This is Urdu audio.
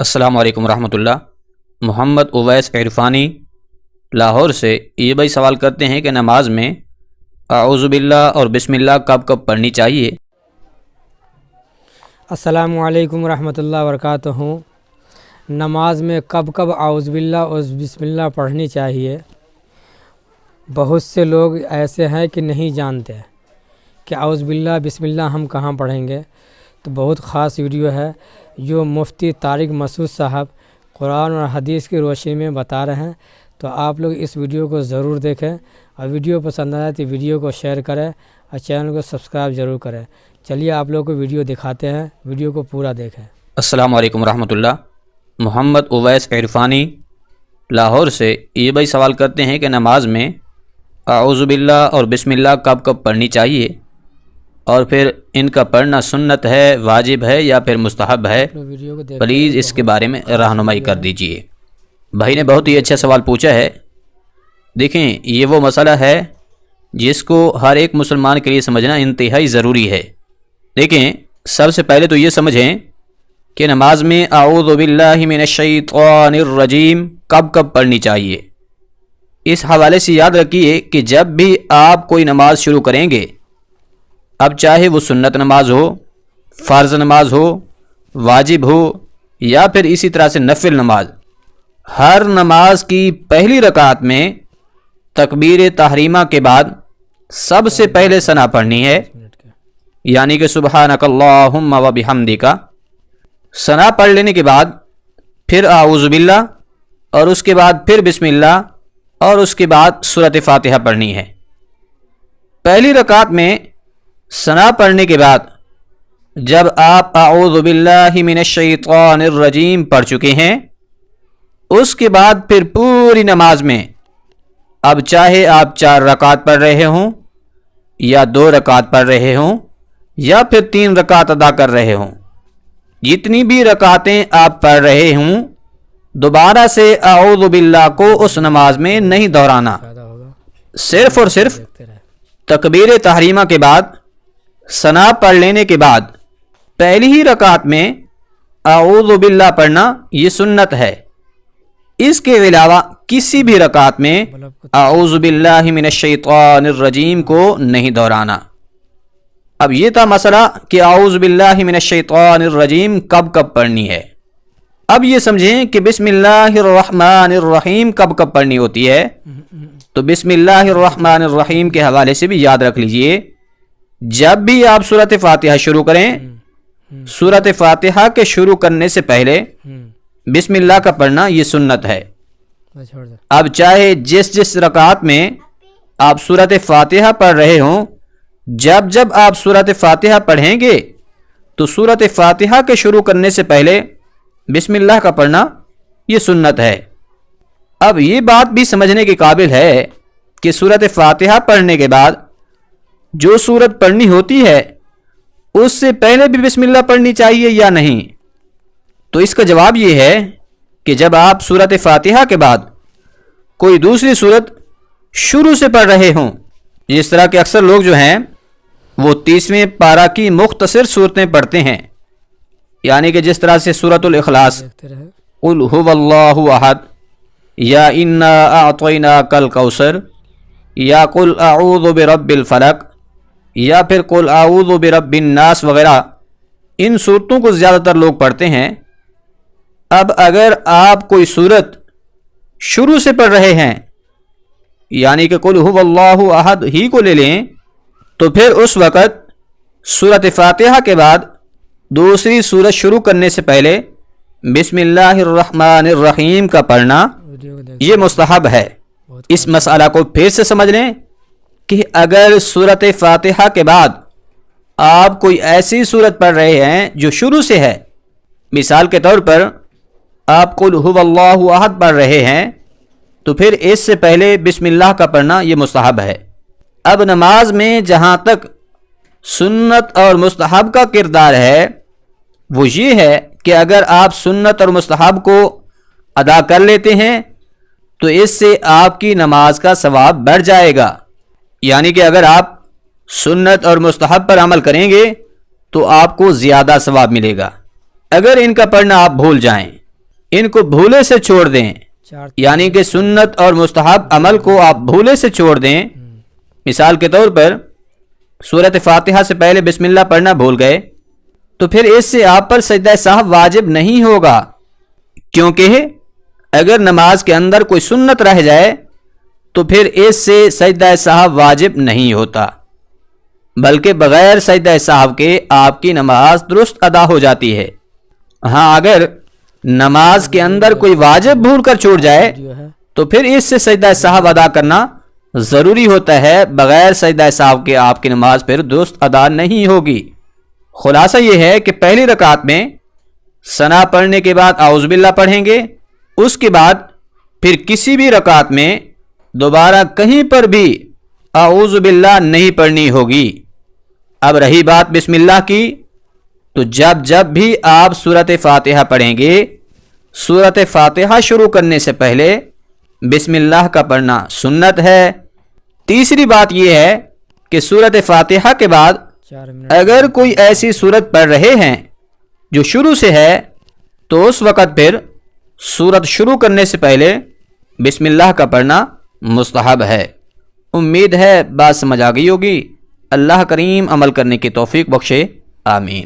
السلام علیکم ورحمۃ اللہ۔ محمد اویس عرفانی لاہور سے یہ بھائی سوال کرتے ہیں کہ نماز میں اعوذ باللہ اور بسم اللہ کب کب پڑھنی چاہیے؟ السلام علیکم ورحمۃ اللہ وبرکاتہ۔ نماز میں کب کب اعوذ باللہ اور بسم اللہ پڑھنی چاہیے؟ بہت سے لوگ ایسے ہیں کہ نہیں جانتے کہ اعوذ باللہ بسم اللہ ہم کہاں پڑھیں گے، تو بہت خاص ویڈیو ہے جو مفتی طارق مسعود صاحب قرآن اور حدیث کی روشنی میں بتا رہے ہیں، تو آپ لوگ اس ویڈیو کو ضرور دیکھیں، اور ویڈیو پسند آئے تو ویڈیو کو شیئر کریں اور چینل کو سبسکرائب ضرور کریں۔ چلیے آپ لوگ کو ویڈیو دکھاتے ہیں، ویڈیو کو پورا دیکھیں۔ السلام علیکم ورحمۃ اللہ۔ محمد اویس عرفانی لاہور سے یہ بھائی سوال کرتے ہیں کہ نماز میں اعوذ باللہ اور بسم اللہ کب کب پڑھنی چاہیے، اور پھر ان کا پڑھنا سنت ہے، واجب ہے یا پھر مستحب ہے؟ پلیز اس کے بارے میں رہنمائی کر دیجئے۔ بھائی نے بہت ہی اچھا سوال پوچھا ہے۔ دیکھیں، یہ وہ مسئلہ ہے جس کو ہر ایک مسلمان کے لیے سمجھنا انتہائی ضروری ہے۔ دیکھیں، سب سے پہلے تو یہ سمجھیں کہ نماز میں اعوذ باللہ من الشیطان الرجیم کب کب پڑھنی چاہیے۔ اس حوالے سے یاد رکھیے کہ جب بھی آپ کوئی نماز شروع کریں گے، اب چاہے وہ سنت نماز ہو، فرض نماز ہو، واجب ہو یا پھر اسی طرح سے نفل نماز، ہر نماز کی پہلی رکعت میں تکبیر تحریمہ کے بعد سب سے پہلے ثنا پڑھنی ہے، یعنی کہ سبحانک اللہم و بحمدک۔ ثنا پڑھ لینے کے بعد پھر اعوذ باللہ، اور اس کے بعد پھر بسم اللہ، اور اس کے بعد سورۃ فاتحہ پڑھنی ہے۔ پہلی رکعت میں ثنا پڑھنے کے بعد جب آپ اعوذ باللہ من الشیطان الرجیم پڑھ چکے ہیں، اس کے بعد پھر پوری نماز میں اب چاہے آپ 4 رکعت پڑھ رہے ہوں یا 2 رکعت پڑھ رہے ہوں یا پھر 3 رکعت ادا کر رہے ہوں، جتنی بھی رکعتیں آپ پڑھ رہے ہوں، دوبارہ سے اعوذ باللہ کو اس نماز میں نہیں دہرانا۔ صرف اور صرف تکبیر تحریمہ کے بعد ثنا پڑھ لینے کے بعد پہلی ہی رکعت میں اعوذ باللہ پڑھنا یہ سنت ہے۔ اس کے علاوہ کسی بھی رکعت میں اعوذ باللہ من الشیطان الرجیم کو نہیں دہرانا۔ اب یہ تھا مسئلہ کہ اعوذ باللہ من الشیطان الرجیم کب کب پڑھنی ہے۔ اب یہ سمجھیں کہ بسم اللہ الرحمن الرحیم کب کب پڑھنی ہوتی ہے۔ تو بسم اللہ الرحمن الرحیم کے حوالے سے بھی یاد رکھ لیجئے، جب بھی آپ سورۃ فاتحہ شروع کریں، سورۃ فاتحہ کے شروع کرنے سے پہلے بسم اللہ کا پڑھنا یہ سنت ہے۔ اب چاہے جس رکعت میں آپ سورۃ فاتحہ پڑھ رہے ہوں، جب آپ سورۃ فاتحہ پڑھیں گے تو سورۃ فاتحہ کے شروع کرنے سے پہلے بسم اللہ کا پڑھنا یہ سنت ہے۔ اب یہ بات بھی سمجھنے کے قابل ہے کہ سورۃ فاتحہ پڑھنے کے بعد جو سورت پڑھنی ہوتی ہے اس سے پہلے بھی بسم اللہ پڑھنی چاہیے یا نہیں؟ تو اس کا جواب یہ ہے کہ جب آپ سورۃ فاتحہ کے بعد کوئی دوسری سورت شروع سے پڑھ رہے ہوں، جس طرح کے اکثر لوگ جو ہیں وہ 30ویں پارہ کی مختصر صورتیں پڑھتے ہیں، یعنی کہ جس طرح سے سورۃ الاخلاص، قل هو اللہ احد، یا انا اعطیناک الکوثر، یا قل اعوذ برب الفلق، یا پھر قل اعوذ برب الناس وغیرہ، ان صورتوں کو زیادہ تر لوگ پڑھتے ہیں۔ اب اگر آپ کوئی صورت شروع سے پڑھ رہے ہیں، یعنی کہ قل هو اللہ احد ہی کو لے لیں، تو پھر اس وقت سورۃ فاتحہ کے بعد دوسری سورت شروع کرنے سے پہلے بسم اللہ الرحمن الرحیم کا پڑھنا یہ مستحب ہے۔ اس مسئلہ کو پھر سے سمجھ لیں کہ اگر سورۃ فاتحہ کے بعد آپ کوئی ایسی سورت پڑھ رہے ہیں جو شروع سے ہے، مثال کے طور پر آپ قل هو اللہ احد پڑھ رہے ہیں، تو پھر اس سے پہلے بسم اللہ کا پڑھنا یہ مستحب ہے۔ اب نماز میں جہاں تک سنت اور مستحب کا کردار ہے، وہ یہ ہے کہ اگر آپ سنت اور مستحب کو ادا کر لیتے ہیں تو اس سے آپ کی نماز کا ثواب بڑھ جائے گا، یعنی کہ اگر آپ سنت اور مستحب پر عمل کریں گے تو آپ کو زیادہ ثواب ملے گا۔ اگر ان کا پڑھنا آپ بھول جائیں ان کو بھولے سے چھوڑ دیں، چار یعنی کہ سنت اور مستحب عمل کو آپ بھولے سے چھوڑ دیں۔ مثال کے طور پر سورۃ فاتحہ سے پہلے بسم اللہ پڑھنا بھول گئے تو پھر اس سے آپ پر سجدہ سہو واجب نہیں ہوگا، کیونکہ اگر نماز کے اندر کوئی سنت رہ جائے تو پھر اس سے سجدہ سہو واجب نہیں ہوتا، بلکہ بغیر سجدہ سہو کے آپ کی نماز درست ادا ہو جاتی ہے۔ ہاں اگر نماز کے اندر کوئی واجب بھول کر چھوٹ جائے جو ہے تو پھر اس سے سجدہ سہو ادا کرنا ضروری ہوتا ہے، بغیر سجدہ سہو کے آپ کی نماز پھر درست ادا نہیں ہوگی۔ خلاصہ یہ ہے کہ پہلی رکعت میں ثنا پڑھنے کے بعد اعوذ باللہ پڑھیں گے، اس کے بعد پھر کسی بھی رکعت میں دوبارہ کہیں پر بھی اعوذ باللہ نہیں پڑھنی ہوگی۔ اب رہی بات بسم اللہ کی، تو جب بھی آپ سورۃ فاتحہ پڑھیں گے، سورۃ فاتحہ شروع کرنے سے پہلے بسم اللہ کا پڑھنا سنت ہے۔ تیسری بات یہ ہے کہ سورۃ فاتحہ کے بعد 4 منٹ اگر کوئی ایسی سورت پڑھ رہے ہیں جو شروع سے ہے تو اس وقت پھر سورت شروع کرنے سے پہلے بسم اللہ کا پڑھنا مستحب ہے۔ امید ہے بات سمجھ آ گئی ہوگی۔ اللہ کریم عمل کرنے کی توفیق بخشے، آمین۔